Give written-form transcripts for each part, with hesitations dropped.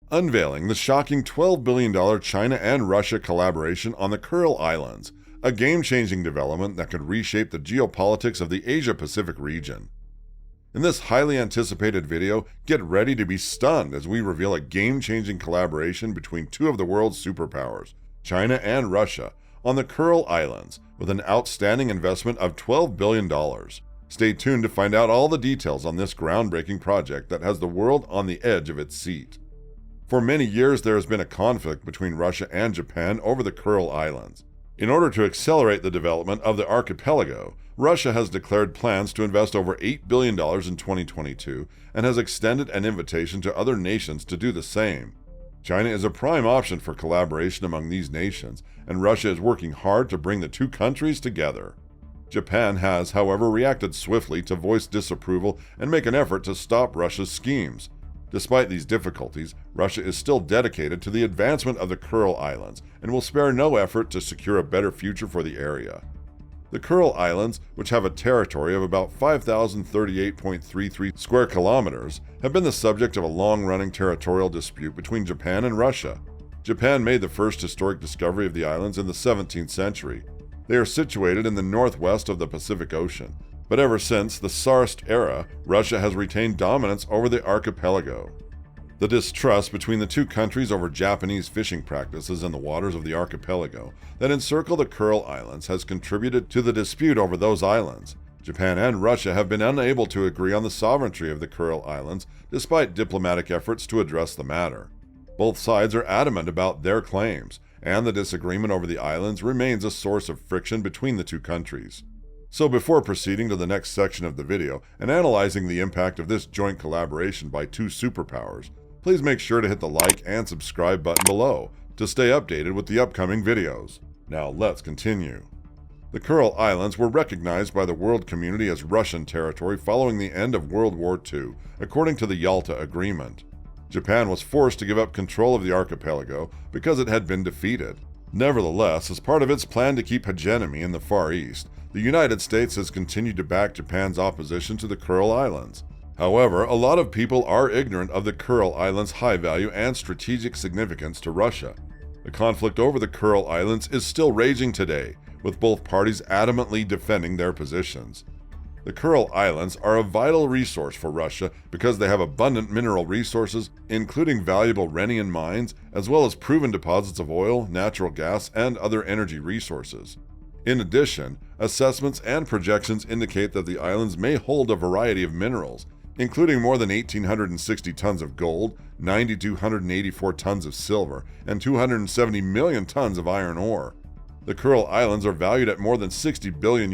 unveiling the shocking $12 billion China and Russia collaboration on the Kuril Islands, a game-changing development that could reshape the geopolitics of the Asia-Pacific region. In this highly anticipated video, get ready to be stunned as we reveal a game-changing collaboration between two of the world's superpowers, China and Russia, on the Kuril Islands, with an outstanding investment of $12 billion. Stay tuned to find out all the details on this groundbreaking project that has the world on the edge of its seat. For many years, there has been a conflict between Russia and Japan over the Kuril Islands. In order to accelerate the development of the archipelago, Russia has declared plans to invest over $8 billion in 2022 and has extended an invitation to other nations to do the same. China is a prime option for collaboration among these nations, and Russia is working hard to bring the two countries together. Japan has, however, reacted swiftly to voice disapproval and make an effort to stop Russia's schemes. Despite these difficulties, Russia is still dedicated to the advancement of the Kuril Islands and will spare no effort to secure a better future for the area. The Kuril Islands, which have a territory of about 5,038.33 square kilometers, have been the subject of a long-running territorial dispute between Japan and Russia. Japan made the first historic discovery of the islands in the 17th century. They are situated in the northwest of the Pacific Ocean, but ever since the Tsarist era, Russia has retained dominance over the archipelago. The distrust between the two countries over Japanese fishing practices in the waters of the archipelago that encircle the Kuril Islands has contributed to the dispute over those islands. Japan and Russia have been unable to agree on the sovereignty of the Kuril Islands despite diplomatic efforts to address the matter. Both sides are adamant about their claims, and the disagreement over the islands remains a source of friction between the two countries. So before proceeding to the next section of the video and analyzing the impact of this joint collaboration by two superpowers, please make sure to hit the like and subscribe button below to stay updated with the upcoming videos. Now let's continue. The Kuril Islands were recognized by the world community as Russian territory following the end of World War II, according to the Yalta Agreement. Japan was forced to give up control of the archipelago because it had been defeated. Nevertheless, as part of its plan to keep hegemony in the Far East, the United States has continued to back Japan's opposition to the Kuril Islands. However, a lot of people are ignorant of the Kuril Islands' high value and strategic significance to Russia. The conflict over the Kuril Islands is still raging today, with both parties adamantly defending their positions. The Kuril Islands are a vital resource for Russia because they have abundant mineral resources, including valuable Rhenian mines, as well as proven deposits of oil, natural gas, and other energy resources. In addition, assessments and projections indicate that the islands may hold a variety of minerals, including more than 1,860 tons of gold, 9,284 tons of silver, and 270 million tons of iron ore. The Kuril Islands are valued at more than $60 billion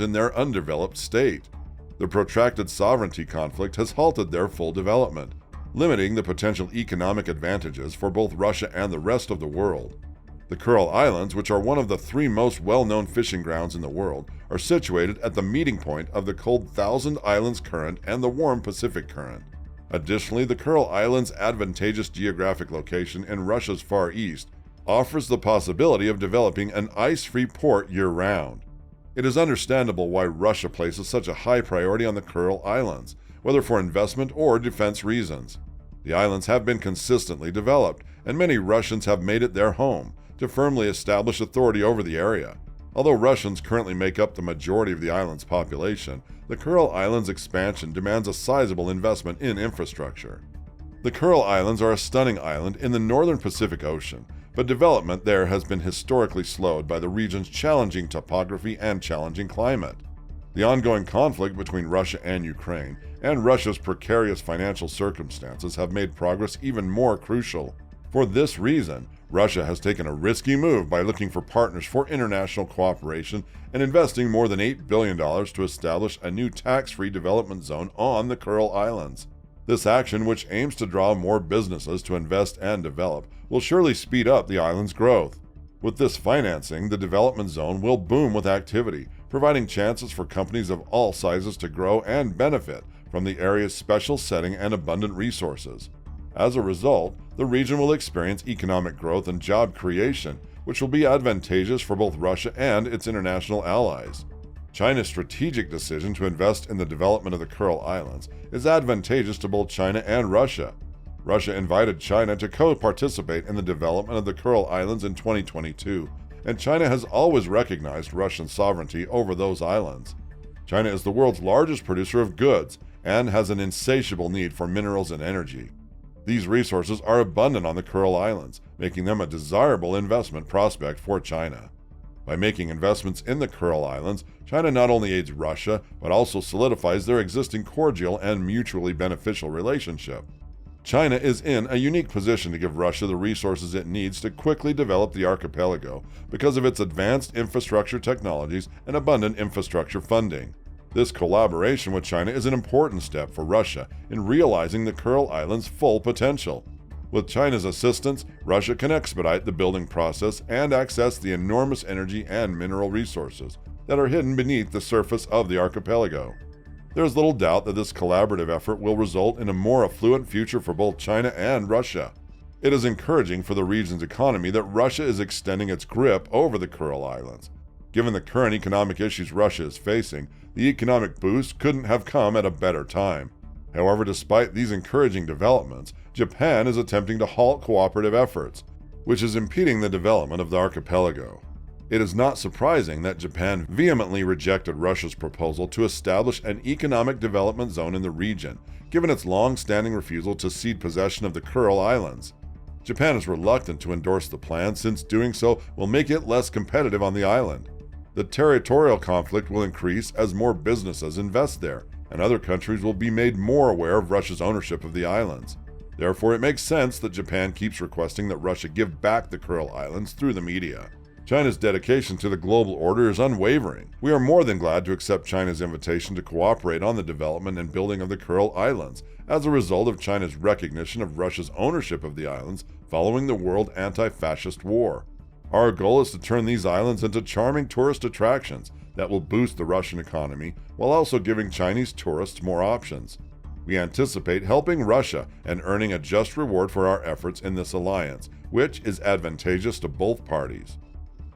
in their undeveloped state. The protracted sovereignty conflict has halted their full development, limiting the potential economic advantages for both Russia and the rest of the world. The Kuril Islands, which are one of the three most well-known fishing grounds in the world, are situated at the meeting point of the cold Thousand Islands Current and the warm Pacific Current. Additionally, the Kuril Islands' advantageous geographic location in Russia's Far East offers the possibility of developing an ice-free port year-round. It is understandable why Russia places such a high priority on the Kuril Islands, whether for investment or defense reasons. The islands have been consistently developed, and many Russians have made it their home to firmly establish authority over the area. Although Russians currently make up the majority of the island's population, the Kuril Islands' expansion demands a sizable investment in infrastructure. The Kuril Islands are a stunning island in the northern Pacific Ocean, but development there has been historically slowed by the region's challenging topography and challenging climate. The ongoing conflict between Russia and Ukraine, and Russia's precarious financial circumstances have made progress even more crucial. For this reason, Russia has taken a risky move by looking for partners for international cooperation and investing more than $8 billion to establish a new tax-free development zone on the Kuril Islands. This action, which aims to draw more businesses to invest and develop, will surely speed up the island's growth. With this financing, the development zone will boom with activity, providing chances for companies of all sizes to grow and benefit from the area's special setting and abundant resources. As a result, the region will experience economic growth and job creation, which will be advantageous for both Russia and its international allies. China's strategic decision to invest in the development of the Kuril Islands is advantageous to both China and Russia. Russia invited China to co-participate in the development of the Kuril Islands in 2022, and China has always recognized Russian sovereignty over those islands. China is the world's largest producer of goods and has an insatiable need for minerals and energy. These resources are abundant on the Kuril Islands, making them a desirable investment prospect for China. By making investments in the Kuril Islands, China not only aids Russia, but also solidifies their existing cordial and mutually beneficial relationship. China is in a unique position to give Russia the resources it needs to quickly develop the archipelago because of its advanced infrastructure technologies and abundant infrastructure funding. This collaboration with China is an important step for Russia in realizing the Kuril Islands' full potential. With China's assistance, Russia can expedite the building process and access the enormous energy and mineral resources that are hidden beneath the surface of the archipelago. There is little doubt that this collaborative effort will result in a more affluent future for both China and Russia. It is encouraging for the region's economy that Russia is extending its grip over the Kuril Islands. Given the current economic issues Russia is facing, the economic boost couldn't have come at a better time. However, despite these encouraging developments, Japan is attempting to halt cooperative efforts, which is impeding the development of the archipelago. It is not surprising that Japan vehemently rejected Russia's proposal to establish an economic development zone in the region, given its long-standing refusal to cede possession of the Kuril Islands. Japan is reluctant to endorse the plan since doing so will make it less competitive on the island. The territorial conflict will increase as more businesses invest there, and other countries will be made more aware of Russia's ownership of the islands. Therefore, it makes sense that Japan keeps requesting that Russia give back the Kuril Islands through the media. China's dedication to the global order is unwavering. We are more than glad to accept China's invitation to cooperate on the development and building of the Kuril Islands as a result of China's recognition of Russia's ownership of the islands following the World Anti-Fascist War. Our goal is to turn these islands into charming tourist attractions that will boost the Russian economy while also giving Chinese tourists more options. We anticipate helping Russia and earning a just reward for our efforts in this alliance, which is advantageous to both parties.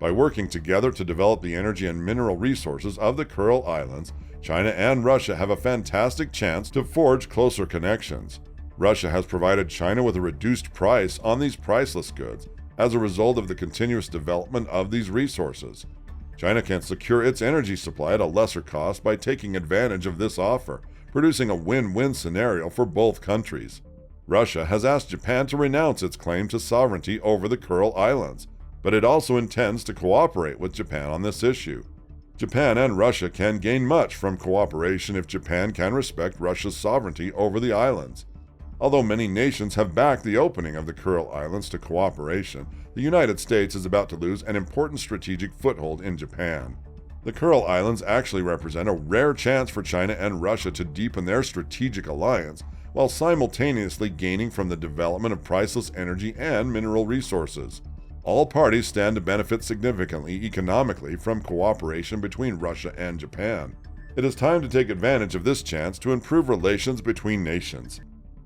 By working together to develop the energy and mineral resources of the Kuril Islands, China and Russia have a fantastic chance to forge closer connections. Russia has provided China with a reduced price on these priceless goods as a result of the continuous development of these resources. China can secure its energy supply at a lesser cost by taking advantage of this offer, producing a win-win scenario for both countries. Russia has asked Japan to renounce its claim to sovereignty over the Kuril Islands, but it also intends to cooperate with Japan on this issue. Japan and Russia can gain much from cooperation if Japan can respect Russia's sovereignty over the islands. Although many nations have backed the opening of the Kuril Islands to cooperation, the United States is about to lose an important strategic foothold in Japan. The Kuril Islands actually represent a rare chance for China and Russia to deepen their strategic alliance while simultaneously gaining from the development of priceless energy and mineral resources. All parties stand to benefit significantly economically from cooperation between Russia and Japan. It is time to take advantage of this chance to improve relations between nations.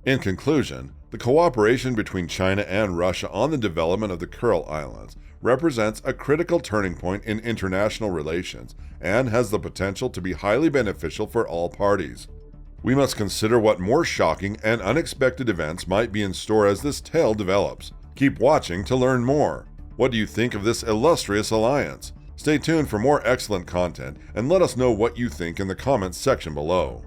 In conclusion, the cooperation between China and Russia on the development of the Kuril Islands represents a critical turning point in international relations and has the potential to be highly beneficial for all parties. We must consider what more shocking and unexpected events might be in store as this tale develops. Keep watching to learn more. What do you think of this illustrious alliance? Stay tuned for more excellent content and let us know what you think in the comments section below.